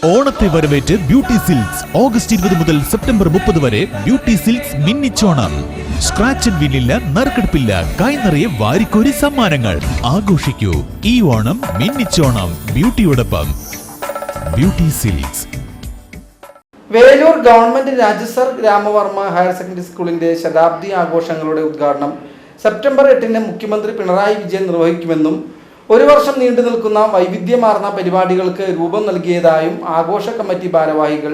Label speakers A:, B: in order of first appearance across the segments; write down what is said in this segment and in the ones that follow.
A: ഓണത്തെ വരവേറ്റ് beauty silks August 20 മുതൽ September 30 വരെ ബ്യൂട്ടി സിൽക്സ് മിന്നിച്ചോണം. സ്ക്രാച്ച് ആൻഡ് വിന്നില്ല, നറുക്കെടുപ്പില്ല, കൈനിറയെ വാരിക്കോരി സമ്മാനങ്ങൾ. ആഘോഷിക്കൂ ഈ ഓണം മിന്നിച്ചോണം ബ്യൂട്ടിയോടൊപ്പം. Beauty silks.
B: Velur government Rajarshi Ramavarma higher secondary സ്കൂളിന്റെ ശതാബ്ദി ആഘോഷങ്ങളുടെ ഉദ്ഘാടനം സെപ്റ്റംബർ 8-ന് മുഖ്യമന്ത്രി പിണറായി വിജയൻ നിർവഹിക്കുമെന്നും 1 വർഷം നീണ്ടു നിൽക്കുന്ന വൈവിധ്യമാർന്ന പരിപാടികൾക്ക് രൂപം നൽകിയതായും ആഘോഷ കമ്മിറ്റി ഭാരവാഹികൾ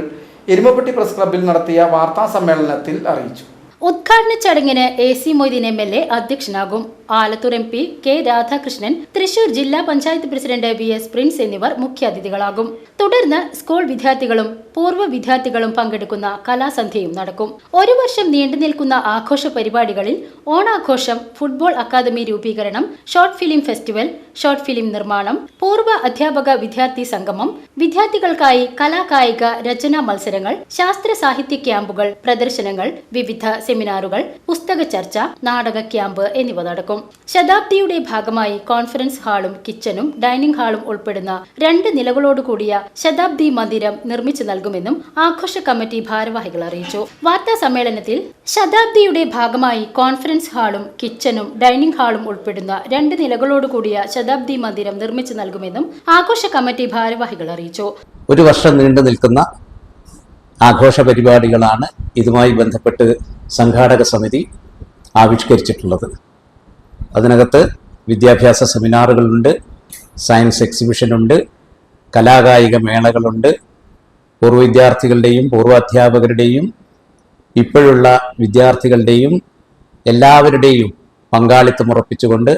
B: എരുമപ്പെട്ടി പ്രസ് ക്ലബ്ബിൽ നടത്തിയ വാർത്താ സമ്മേളനത്തിൽ അറിയിച്ചു.
C: ഉദ്ഘാടന ചടങ്ങിന് AC Moideen MLA അധ്യക്ഷനാകും. Alathur MP K Radhakrishnan, Thrissur ജില്ലാ പഞ്ചായത്ത് പ്രസിഡന്റ് VS പ്രിൻസ് എന്നിവർ മുഖ്യാതിഥികളാകും. തുടർന്ന് സ്കൂൾ വിദ്യാർത്ഥികളും പൂർവ്വ വിദ്യാർത്ഥികളും പങ്കെടുക്കുന്ന കലാസന്ധ്യയും നടക്കും. 1 വർഷം നീണ്ടു നിൽക്കുന്ന ആഘോഷ പരിപാടികളിൽ ഓണാഘോഷം, ഫുട്ബോൾ അക്കാദമി രൂപീകരണം, short film festival, short film നിർമ്മാണം, പൂർവ്വ അധ്യാപക വിദ്യാർത്ഥി സംഗമം, വിദ്യാർത്ഥികൾക്കായി കലാകായിക രചനാ മത്സരങ്ങൾ, ശാസ്ത്ര സാഹിത്യ ക്യാമ്പുകൾ, പ്രദർശനങ്ങൾ, വിവിധ സെമിനാറുകൾ, പുസ്തക ചർച്ച, നാടക ക്യാമ്പ് എന്നിവ നടക്കും. ശതാബ്ദിയുടെ ഭാഗമായി കോൺഫറൻസ് ഹാളും കിച്ചനും ഡൈനിങ് ഹാളും ഉൾപ്പെടുന്ന 2 നിലകളോടുകൂടിയ ശതാബ്ദി മന്ദിരം നിർമ്മിച്ചു നൽകുമെന്നും ആഘോഷ കമ്മിറ്റി ഭാരവാഹികൾ അറിയിച്ചു. വാർത്താ സമ്മേളനത്തിൽ ശതാബ്ദിയുടെ ഭാഗമായി കോൺഫറൻസ് ഹാളും കിച്ചനും ഡൈനിങ് ഹാളും ഉൾപ്പെടുന്ന 2 നിലകളോടുകൂടിയ ശതാബ്ദി മന്ദിരം നിർമ്മിച്ചു നൽകുമെന്നും ആഘോഷ കമ്മിറ്റി ഭാരവാഹികൾ അറിയിച്ചു.
D: 1 വർഷം നീണ്ടു നിൽക്കുന്ന ആഘോഷ പരിപാടികളാണ് ഇതുമായി ബന്ധപ്പെട്ട് സംഘാടക സമിതി ആവിഷ്കരിച്ചിട്ടുള്ളത്. അതിനകത്ത് വിദ്യാഭ്യാസ സെമിനാറുകളുണ്ട്, സയൻസ് എക്സിബിഷനുണ്ട്, കലാകായിക മേളകളുണ്ട്, പൂർവ്വ വിദ്യാർത്ഥികളുടെയും പൂർവ്വാധ്യാപകരുടെയും ഇപ്പോഴുള്ള വിദ്യാർത്ഥികളുടെയും എല്ലാവരുടെയും പങ്കാളിത്തം ഉറപ്പിച്ചുകൊണ്ട്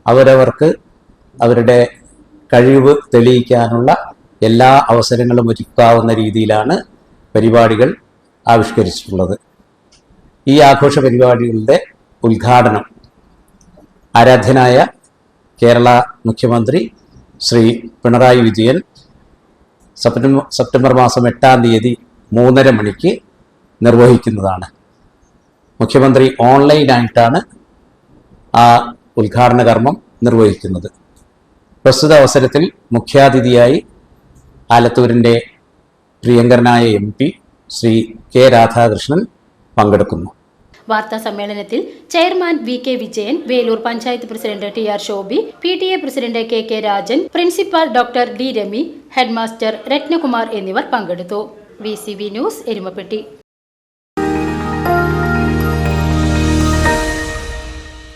D: അവരവർക്ക് അവരുടെ കഴിവ് തെളിയിക്കാനുള്ള എല്ലാ അവസരങ്ങളും ഒരുക്കാവുന്ന രീതിയിലാണ് പരിപാടികൾ ആവിഷ്കരിച്ചിട്ടുള്ളത്. ഈ ആഘോഷ പരിപാടികളുടെ ഉദ്ഘാടനം ആരാധ്യനായ കേരള മുഖ്യമന്ത്രി ശ്രീ പിണറായി വിജയൻ സെപ്റ്റംബർ മാസം 8-ാം തീയതി 3:30 മണിക്ക് നിർവഹിക്കുന്നതാണ്. മുഖ്യമന്ത്രി ഓൺലൈനായിട്ടാണ് ആ ഉദ്ഘാടന കർമ്മം നിർവഹിക്കുന്നത്. പ്രസ്തുത അവസരത്തിൽ മുഖ്യാതിഥിയായി ആലത്തൂരിൻ്റെ പ്രിയങ്കരനായ MP ശ്രീ K രാധാകൃഷ്ണൻ പങ്കെടുക്കുന്നു.
C: വാർത്താ സമ്മേളനത്തിൽ chairman VK Vijayan, Velur panchayat president TR Shobhi, PTA president KK Rajan, principal doctor D Rami, headmaster Ratnakumar എന്നിവർ പങ്കെടുത്തു. VCV news, Erumapetty.